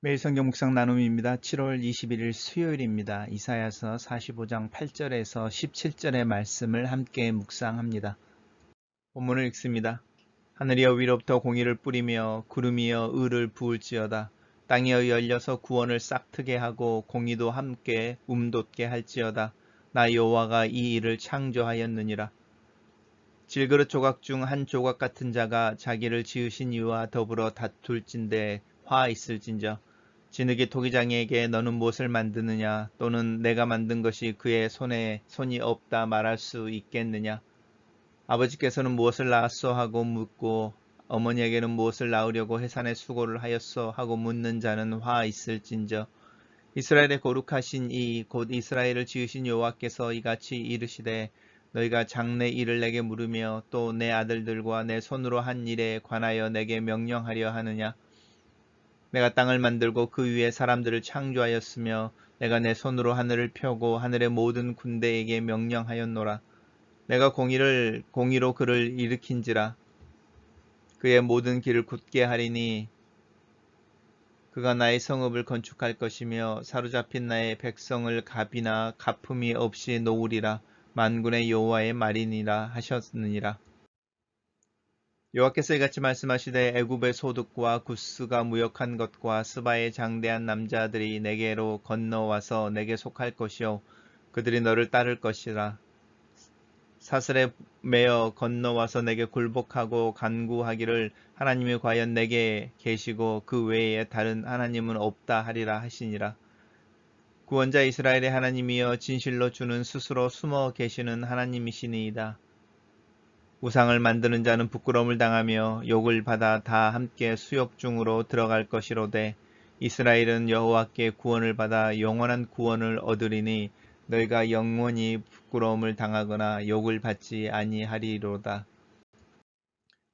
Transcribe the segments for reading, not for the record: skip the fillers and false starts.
매일 성경 묵상 나눔입니다. 7월 21일 수요일입니다. 이사야서 45장 8절에서 17절의 말씀을 함께 묵상합니다. 본문을 읽습니다. 하늘이여 위로부터 공의를 뿌리며 구름이여 의를 부을지어다. 땅이여 열려서 구원을 싹트게 하고 공의도 함께 돋게 할지어다. 나 여호와가 이 일을 창조하였느니라. 질그릇 조각 중 한 조각 같은 자가 자기를 지으신 이와 더불어 다툴진대 화 있을진저. 진흙이 토기장이에게 너는 무엇을 만드느냐, 또는 내가 만든 것이 그의 손에 손이 없다 말할 수 있겠느냐. 아버지께서는 무엇을 낳았소 하고 묻고 어머니에게는 무엇을 낳으려고 해산의 수고를 하였소 하고 묻는 자는 화 있을진저. 이스라엘의 거룩하신 이 곧 이스라엘을 지으신 여호와께서 이같이 이르시되 너희가 장래 일을 내게 물으며 또 내 아들들과 내 손으로 한 일에 관하여 내게 명령하려 하느냐. 내가 땅을 만들고 그 위에 사람들을 창조하였으며 내가 내 손으로 하늘을 펴고 하늘의 모든 군대에게 명령하였노라. 내가 공의로 그를 일으킨지라. 그의 모든 길을 굳게 하리니 그가 나의 성읍을 건축할 것이며 사로잡힌 나의 백성을 갑이나 가품이 없이 놓으리라. 만군의 여호와의 말이니라 하셨느니라. 여호와께서 이같이 말씀하시되 애굽의 소득과 구스가 무역한 것과 스바의 장대한 남자들이 내게로 건너와서 내게 속할 것이요 그들이 너를 따를 것이라. 사슬에 매어 건너와서 내게 굴복하고 간구하기를 하나님이 과연 내게 계시고 그 외에 다른 하나님은 없다 하리라 하시니라. 구원자 이스라엘의 하나님이여 진실로 주는 스스로 숨어 계시는 하나님이시니이다. 우상을 만드는 자는 부끄러움을 당하며 욕을 받아 다 함께 수욕 중으로 들어갈 것이로되 이스라엘은 여호와께 구원을 받아 영원한 구원을 얻으리니 너희가 영원히 부끄러움을 당하거나 욕을 받지 아니하리로다.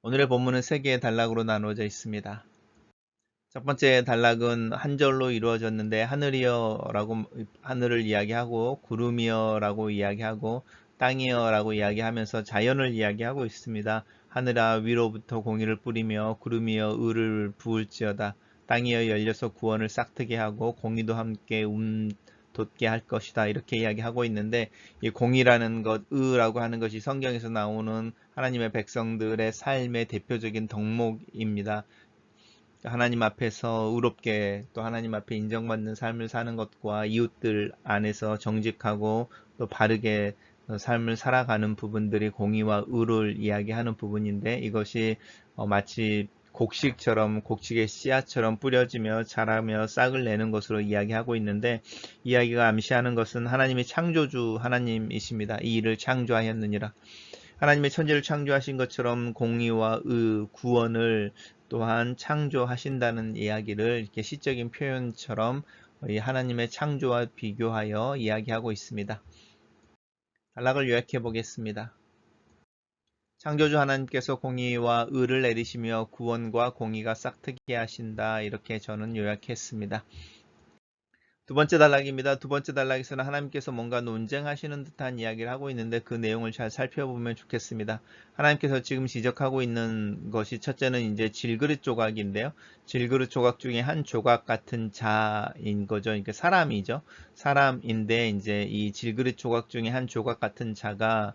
오늘의 본문은 세 개의 단락으로 나누어져 있습니다. 첫 번째 단락은 한 절로 이루어졌는데 하늘이여라고 하늘을 이야기하고 구름이여라고 이야기하고 땅이여라고 이야기하면서 자연을 이야기하고 있습니다. 하늘아 위로부터 공의를 뿌리며 구름이여 의를 부을지어다. 땅이여 열려서 구원을 싹트게 하고 공의도 함께 돋게 할 것이다. 이렇게 이야기하고 있는데 이 공의라는 것, 의라고 하는 것이 성경에서 나오는 하나님의 백성들의 삶의 대표적인 덕목입니다. 하나님 앞에서 의롭게 또 하나님 앞에 인정받는 삶을 사는 것과 이웃들 안에서 정직하고 또 바르게 삶을 살아가는 부분들이 공의와 의를 이야기하는 부분인데 이것이 마치 곡식처럼 곡식의 씨앗처럼 뿌려지며 자라며 싹을 내는 것으로 이야기하고 있는데 이야기가 암시하는 것은 하나님이 창조주 하나님이십니다. 이 일을 창조하였느니라. 하나님의 천지를 창조하신 것처럼 공의와 의, 구원을 또한 창조하신다는 이야기를 이렇게 시적인 표현처럼 이 하나님의 창조와 비교하여 이야기하고 있습니다. 단락을 요약해 보겠습니다. 창조주 하나님께서 공의와 의를 내리시며 구원과 공의가 싹트게 하신다. 이렇게 저는 요약했습니다. 두 번째 단락입니다. 두 번째 단락에서는 하나님께서 뭔가 논쟁하시는 듯한 이야기를 하고 있는데 그 내용을 잘 살펴보면 좋겠습니다. 하나님께서 지금 지적하고 있는 것이 첫째는 이제 질그릇 조각인데요. 질그릇 조각 중에 한 조각 같은 자인 거죠. 그러니까 사람이죠. 사람인데 이제 이 질그릇 조각 중에 한 조각 같은 자가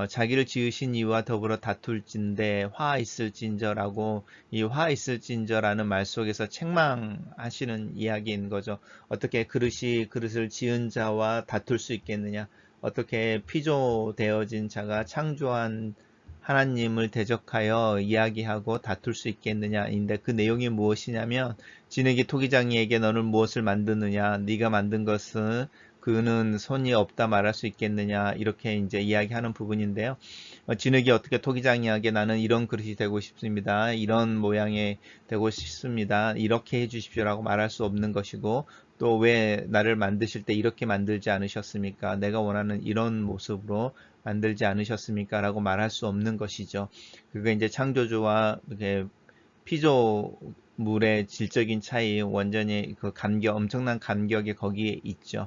자기를 지으신 이와 더불어 다툴진대 화 있을진저라고 이 화 있을진저라는 말 속에서 책망하시는 이야기인 거죠. 어떻게 그릇을 지은 자와 다툴 수 있겠느냐? 어떻게 피조되어진 자가 창조한 하나님을 대적하여 이야기하고 다툴 수 있겠느냐인데 그 내용이 무엇이냐면 진흙이 토기장이에게 너는 무엇을 만드느냐? 네가 만든 것은 그는 손이 없다 말할 수 있겠느냐 이렇게 이제 이야기하는 부분인데요. 진흙이 어떻게 토기장이하게 나는 이런 그릇이 되고 싶습니다. 이런 모양의 되고 싶습니다. 이렇게 해주십시오라고 말할 수 없는 것이고 또 왜 나를 만드실 때 이렇게 만들지 않으셨습니까? 내가 원하는 이런 모습으로 만들지 않으셨습니까? 라고 말할 수 없는 것이죠. 그게 이제 창조주와 이렇게 피조물의 질적인 차이 완전히 그 간격 엄청난 간격이 거기에 있죠.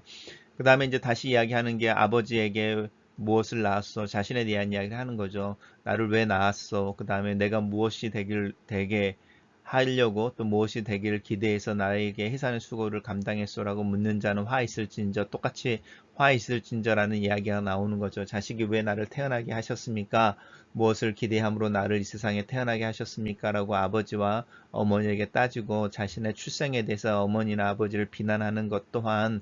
그 다음에 이제 다시 이야기하는 게 아버지에게 무엇을 낳았어? 자신에 대한 이야기를 하는 거죠. 나를 왜 낳았어? 그 다음에 내가 무엇이 되게 하려고 또 무엇이 되기를 기대해서 나에게 해산의 수고를 감당했소라고 묻는 자는 화 있을진저. 똑같이 화 있을진저라는 이야기가 나오는 거죠. 자식이 왜 나를 태어나게 하셨습니까? 무엇을 기대함으로 나를 이 세상에 태어나게 하셨습니까? 라고 아버지와 어머니에게 따지고 자신의 출생에 대해서 어머니나 아버지를 비난하는 것 또한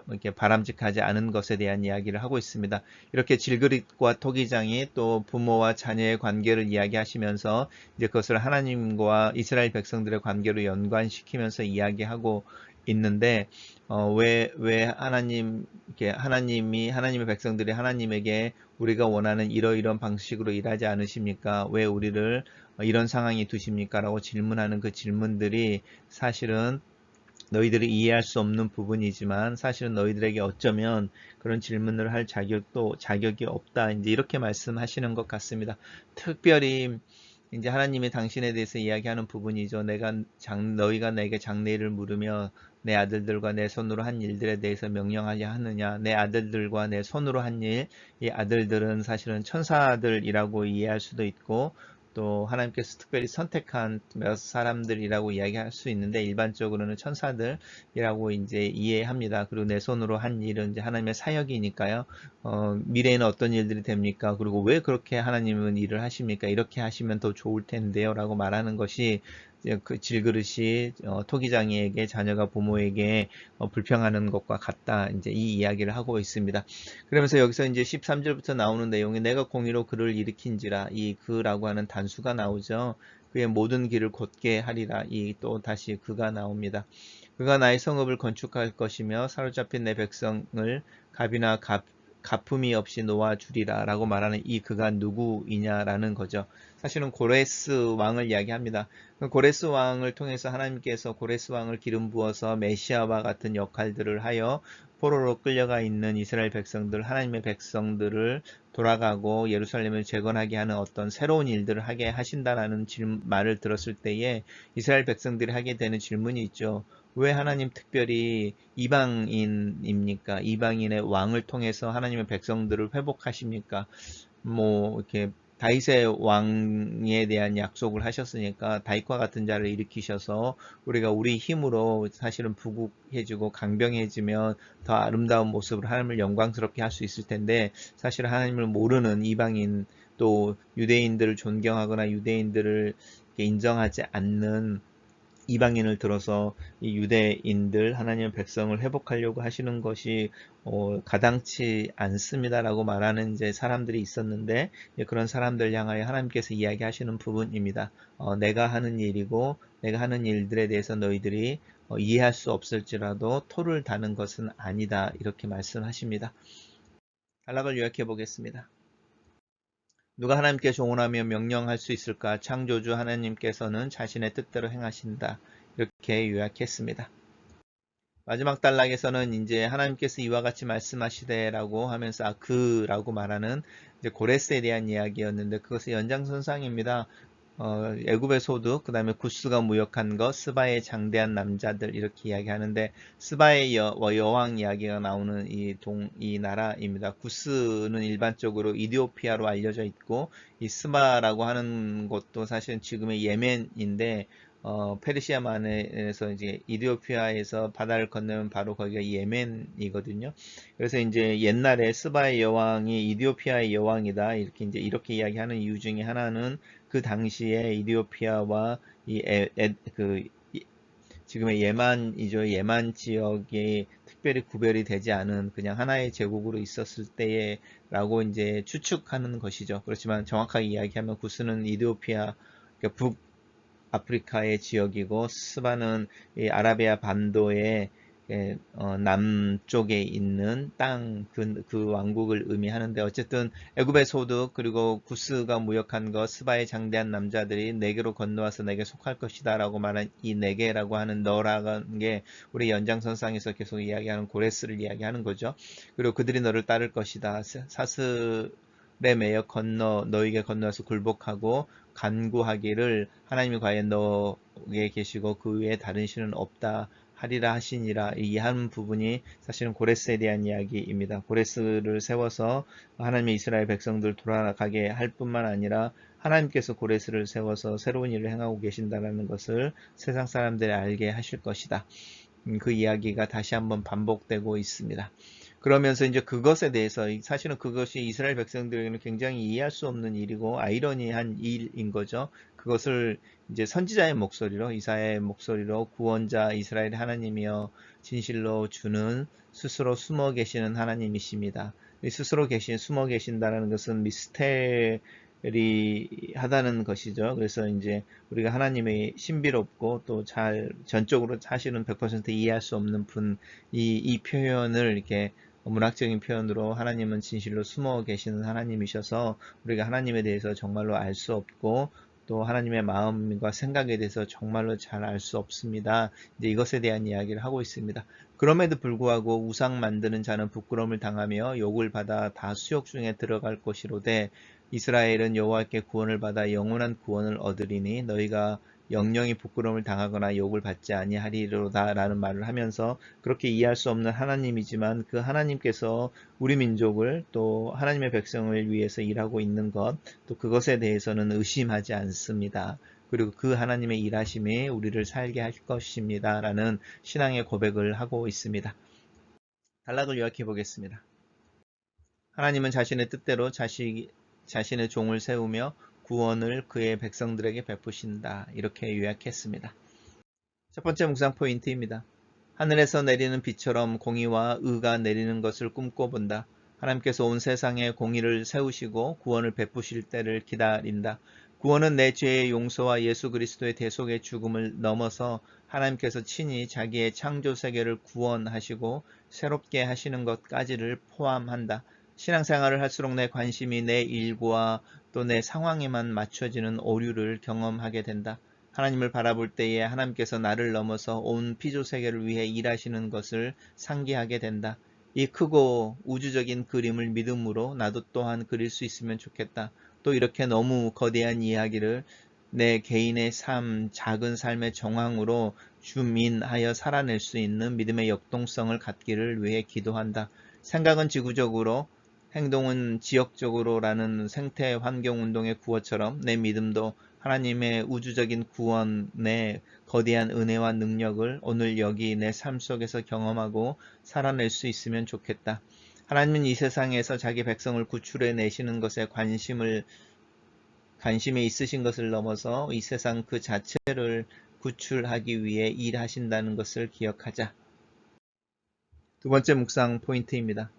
이렇게 바람직하지 않은 것에 대한 이야기를 하고 있습니다. 이렇게 질그릇과 토기장이 또 부모와 자녀의 관계를 이야기하시면서 이제 그것을 하나님과 이스라엘 백성들의 관계로 연관시키면서 이야기하고 있는데 왜 하나님의 백성들이 하나님에게 우리가 원하는 이러이러한 방식으로 일하지 않으십니까? 왜 우리를 이런 상황이 두십니까? 라고 질문하는 그 질문들이 사실은 너희들이 이해할 수 없는 부분이지만 사실은 너희들에게 어쩌면 그런 질문을 할 자격이 없다. 이제 이렇게 말씀하시는 것 같습니다. 특별히 이제 하나님이 당신에 대해서 이야기하는 부분이죠. 너희가 내게 장래일을 물으며 내 아들들과 내 손으로 한 일들에 대해서 명령하려 하느냐. 내 아들들과 내 손으로 한 일, 이 아들들은 사실은 천사들이라고 이해할 수도 있고 또 하나님께서 특별히 선택한 몇 사람들이라고 이야기할 수 있는데 일반적으로는 천사들이라고 이제 이해합니다. 그리고 내 손으로 한 일은 이제 하나님의 사역이니까요. 미래에는 어떤 일들이 됩니까? 그리고 왜 그렇게 하나님은 일을 하십니까? 이렇게 하시면 더 좋을 텐데요. 라고 말하는 것이 그 질그릇이 토기장이에게 자녀가 부모에게 불평하는 것과 같다. 이제 이 이야기를 하고 있습니다. 그러면서 여기서 이제 13절부터 나오는 내용이 내가 공의로 그를 일으킨지라 이 그라고 하는 단수가 나오죠. 그의 모든 길을 곧게 하리라. 이 또 다시 그가 나옵니다. 그가 나의 성읍을 건축할 것이며 사로잡힌 내 백성을 갑이나 가품이 없이 놓아주리라 라고 말하는 이 그가 누구이냐라는 거죠. 사실은 고레스 왕을 이야기합니다. 고레스 왕을 통해서 하나님께서 고레스 왕을 기름 부어서 메시아와 같은 역할들을 하여 포로로 끌려가 있는 이스라엘 백성들, 하나님의 백성들을 돌아가고 예루살렘을 재건하게 하는 어떤 새로운 일들을 하게 하신다라는 말을 들었을 때에 이스라엘 백성들이 하게 되는 질문이 있죠. 왜 하나님 특별히 이방인입니까? 이방인의 왕을 통해서 하나님의 백성들을 회복하십니까? 이렇게 다윗의 왕에 대한 약속을 하셨으니까 다윗과 같은 자를 일으키셔서 우리가 우리 힘으로 사실은 부국해지고 강병해지면 더 아름다운 모습으로 하나님을 영광스럽게 할 수 있을 텐데 사실 하나님을 모르는 이방인 또 유대인들을 존경하거나 유대인들을 인정하지 않는 이방인을 들어서 이 유대인들 하나님의 백성을 회복하려고 하시는 것이 가당치 않습니다라고 말하는 이제 사람들이 있었는데 그런 사람들 향하여 하나님께서 이야기하시는 부분입니다. 내가 하는 일이고 내가 하는 일들에 대해서 너희들이 이해할 수 없을지라도 토를 다는 것은 아니다 이렇게 말씀하십니다. 단락을 요약해 보겠습니다. 누가 하나님께 조언하며 명령할 수 있을까? 창조주 하나님께서는 자신의 뜻대로 행하신다. 이렇게 요약했습니다. 마지막 단락에서는 이제 하나님께서 이와 같이 말씀하시되라고 하면서 그라고 말하는 이제 고레스에 대한 이야기였는데 그것의 연장선상입니다. 애굽의 소득, 그 다음에 구스가 무역한 것, 스바의 장대한 남자들 이렇게 이야기하는데 스바의 여왕 이야기가 나오는 이 나라입니다. 구스는 일반적으로 이디오피아로 알려져 있고 이 스바라고 하는 곳도 사실은 지금의 예멘인데 페르시아만에서 이제 이디오피아에서 바다를 건너면 바로 거기가 예멘이거든요. 그래서 이제 옛날에 스바의 여왕이 이디오피아의 여왕이다 이렇게 이야기하는 이유 중에 하나는 그 당시에 이디오피아와 지금의 예만이죠. 예만 지역이 특별히 구별이 되지 않은 그냥 하나의 제국으로 있었을 때라고 이제 추측하는 것이죠. 그렇지만 정확하게 이야기하면 구스는 이디오피아 그러니까 북아프리카의 지역이고 스바는 이 아라비아 반도의 남쪽에 있는 땅, 그 왕국을 의미하는데 어쨌든 애굽의 소득 그리고 구스가 무역한 것, 스바의 장대한 남자들이 내게로 건너와서 내게 속할 것이다 라고 말한 이 내게라고 하는 너라는 게 우리 연장선상에서 계속 이야기하는 고레스를 이야기하는 거죠. 그리고 그들이 너를 따를 것이다. 사슬에 매여 너에게 건너와서 굴복하고 간구하기를 하나님이 과연 너에 계시고 그 외에 다른 신은 없다 하리라 하시니라 이 한 부분이 사실은 고레스에 대한 이야기입니다. 고레스를 세워서 하나님의 이스라엘 백성들 돌아가게 할 뿐만 아니라 하나님께서 고레스를 세워서 새로운 일을 행하고 계신다는 것을 세상 사람들이 알게 하실 것이다. 그 이야기가 다시 한번 반복되고 있습니다. 그러면서 이제 그것에 대해서 사실은 그것이 이스라엘 백성들에게는 굉장히 이해할 수 없는 일이고 아이러니한 일인 거죠. 그것을 이제 선지자의 목소리로 이사야의 목소리로 구원자 이스라엘 하나님이여 진실로 주는 스스로 숨어 계시는 하나님이십니다. 스스로 숨어 계신다는 것은 미스테리하다는 것이죠. 그래서 이제 우리가 하나님의 신비롭고 또 잘 전적으로 사실은 100% 이해할 수 없는 분, 이 표현을 이렇게 문학적인 표현으로 하나님은 진실로 숨어 계시는 하나님이셔서 우리가 하나님에 대해서 정말로 알 수 없고 또 하나님의 마음과 생각에 대해서 정말로 잘 알 수 없습니다. 이제 이것에 대한 이야기를 하고 있습니다. 그럼에도 불구하고 우상 만드는 자는 부끄러움을 당하며 욕을 받아 다 수욕 중에 들어갈 것이로되 이스라엘은 여호와께 구원을 받아 영원한 구원을 얻으리니 너희가 영영이 부끄러움을 당하거나 욕을 받지 아니하리로다 라는 말을 하면서 그렇게 이해할 수 없는 하나님이지만 그 하나님께서 우리 민족을 또 하나님의 백성을 위해서 일하고 있는 것 또 그것에 대해서는 의심하지 않습니다. 그리고 그 하나님의 일하심이 우리를 살게 할 것입니다 라는 신앙의 고백을 하고 있습니다. 단락을 요약해 보겠습니다. 하나님은 자신의 뜻대로 자신의 종을 세우며 구원을 그의 백성들에게 베푸신다. 이렇게 요약했습니다. 첫 번째 묵상 포인트입니다. 하늘에서 내리는 비처럼 공의와 의가 내리는 것을 꿈꿔본다. 하나님께서 온 세상에 공의를 세우시고 구원을 베푸실 때를 기다린다. 구원은 내 죄의 용서와 예수 그리스도의 대속의 죽음을 넘어서 하나님께서 친히 자기의 창조 세계를 구원하시고 새롭게 하시는 것까지를 포함한다. 신앙생활을 할수록 내 관심이 내 일과 또 내 상황에만 맞춰지는 오류를 경험하게 된다. 하나님을 바라볼 때에 하나님께서 나를 넘어서 온 피조 세계를 위해 일하시는 것을 상기하게 된다. 이 크고 우주적인 그림을 믿음으로 나도 또한 그릴 수 있으면 좋겠다. 또 이렇게 너무 거대한 이야기를 내 개인의 삶, 작은 삶의 정황으로 주민하여 살아낼 수 있는 믿음의 역동성을 갖기를 위해 기도한다. 생각은 지구적으로 행동은 지역적으로라는 생태 환경 운동의 구호처럼 내 믿음도 하나님의 우주적인 구원의 거대한 은혜와 능력을 오늘 여기 내 삶 속에서 경험하고 살아낼 수 있으면 좋겠다. 하나님은 이 세상에서 자기 백성을 구출해 내시는 것에 관심이 있으신 것을 넘어서 이 세상 그 자체를 구출하기 위해 일하신다는 것을 기억하자. 두 번째 묵상 포인트입니다.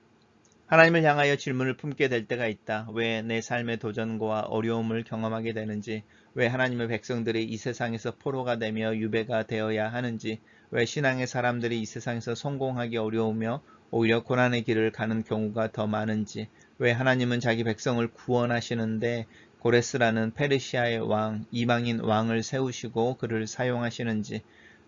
하나님을 향하여 질문을 품게 될 때가 있다. 왜 내 삶의 도전과 어려움을 경험하게 되는지, 왜 하나님의 백성들이 이 세상에서 포로가 되며 유배가 되어야 하는지, 왜 신앙의 사람들이 이 세상에서 성공하기 어려우며 오히려 고난의 길을 가는 경우가 더 많은지, 왜 하나님은 자기 백성을 구원하시는데 고레스라는 페르시아의 왕, 이방인 왕을 세우시고 그를 사용하시는지,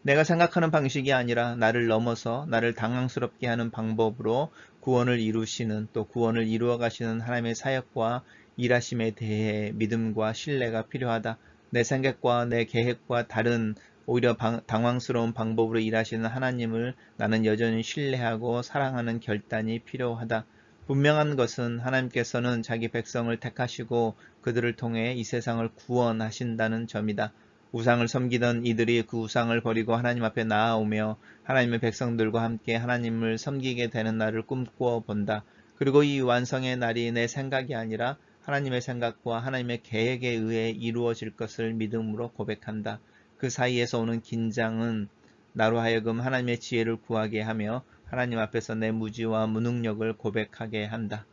내가 생각하는 방식이 아니라 나를 넘어서 나를 당황스럽게 하는 방법으로 구원을 이루시는 또 구원을 이루어 가시는 하나님의 사역과 일하심에 대해 믿음과 신뢰가 필요하다. 내 생각과 내 계획과 다른 오히려 당황스러운 방법으로 일하시는 하나님을 나는 여전히 신뢰하고 사랑하는 결단이 필요하다. 분명한 것은 하나님께서는 자기 백성을 택하시고 그들을 통해 이 세상을 구원하신다는 점이다. 우상을 섬기던 이들이 그 우상을 버리고 하나님 앞에 나아오며 하나님의 백성들과 함께 하나님을 섬기게 되는 날을 꿈꾸어 본다. 그리고 이 완성의 날이 내 생각이 아니라 하나님의 생각과 하나님의 계획에 의해 이루어질 것을 믿음으로 고백한다. 그 사이에서 오는 긴장은 나로 하여금 하나님의 지혜를 구하게 하며 하나님 앞에서 내 무지와 무능력을 고백하게 한다.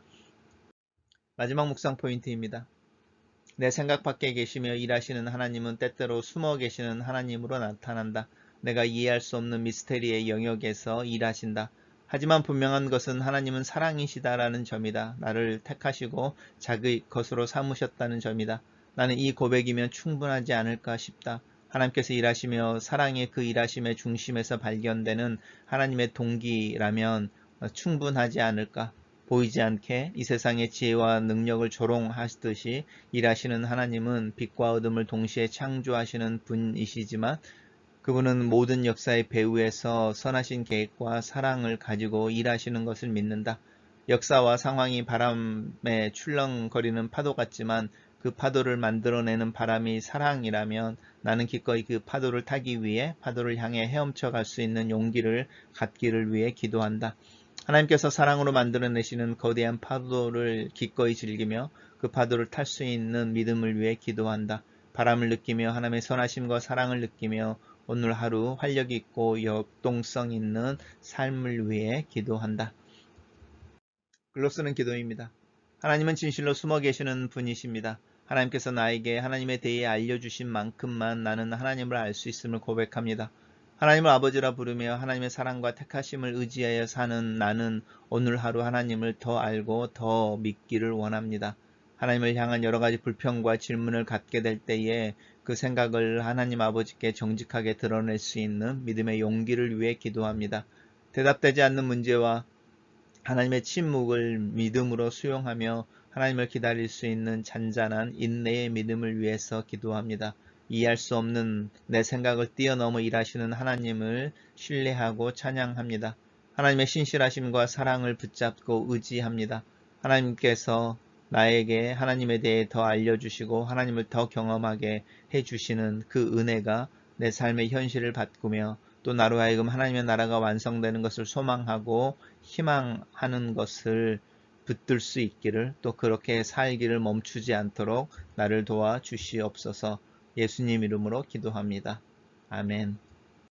마지막 묵상 포인트입니다. 내 생각 밖에 계시며 일하시는 하나님은 때때로 숨어 계시는 하나님으로 나타난다. 내가 이해할 수 없는 미스테리의 영역에서 일하신다. 하지만 분명한 것은 하나님은 사랑이시다라는 점이다. 나를 택하시고 자기 것으로 삼으셨다는 점이다. 나는 이 고백이면 충분하지 않을까 싶다. 하나님께서 일하시며 사랑의 그 일하심의 중심에서 발견되는 하나님의 동기라면 충분하지 않을까. 보이지 않게 이 세상의 지혜와 능력을 조롱하시듯이 일하시는 하나님은 빛과 어둠을 동시에 창조하시는 분이시지만 그분은 모든 역사의 배후에서 선하신 계획과 사랑을 가지고 일하시는 것을 믿는다. 역사와 상황이 바람에 출렁거리는 파도 같지만 그 파도를 만들어내는 바람이 사랑이라면 나는 기꺼이 그 파도를 타기 위해 파도를 향해 헤엄쳐 갈 수 있는 용기를 갖기를 위해 기도한다. 하나님께서 사랑으로 만들어내시는 거대한 파도를 기꺼이 즐기며 그 파도를 탈 수 있는 믿음을 위해 기도한다. 바람을 느끼며 하나님의 선하심과 사랑을 느끼며 오늘 하루 활력 있고 역동성 있는 삶을 위해 기도한다. 글로 쓰는 기도입니다. 하나님은 진실로 숨어 계시는 분이십니다. 하나님께서 나에게 하나님에 대해 알려주신 만큼만 나는 하나님을 알 수 있음을 고백합니다. 하나님을 아버지라 부르며 하나님의 사랑과 택하심을 의지하여 사는 나는 오늘 하루 하나님을 더 알고 더 믿기를 원합니다. 하나님을 향한 여러 가지 불평과 질문을 갖게 될 때에 그 생각을 하나님 아버지께 정직하게 드러낼 수 있는 믿음의 용기를 위해 기도합니다. 대답되지 않는 문제와 하나님의 침묵을 믿음으로 수용하며 하나님을 기다릴 수 있는 잔잔한 인내의 믿음을 위해서 기도합니다. 이해할 수 없는 내 생각을 뛰어넘어 일하시는 하나님을 신뢰하고 찬양합니다. 하나님의 신실하심과 사랑을 붙잡고 의지합니다. 하나님께서 나에게 하나님에 대해 더 알려주시고 하나님을 더 경험하게 해주시는 그 은혜가 내 삶의 현실을 바꾸며 또 나로 하여금 하나님의 나라가 완성되는 것을 소망하고 희망하는 것을 붙들 수 있기를 또 그렇게 살기를 멈추지 않도록 나를 도와 주시옵소서. 예수님 이름으로 기도합니다. 아멘.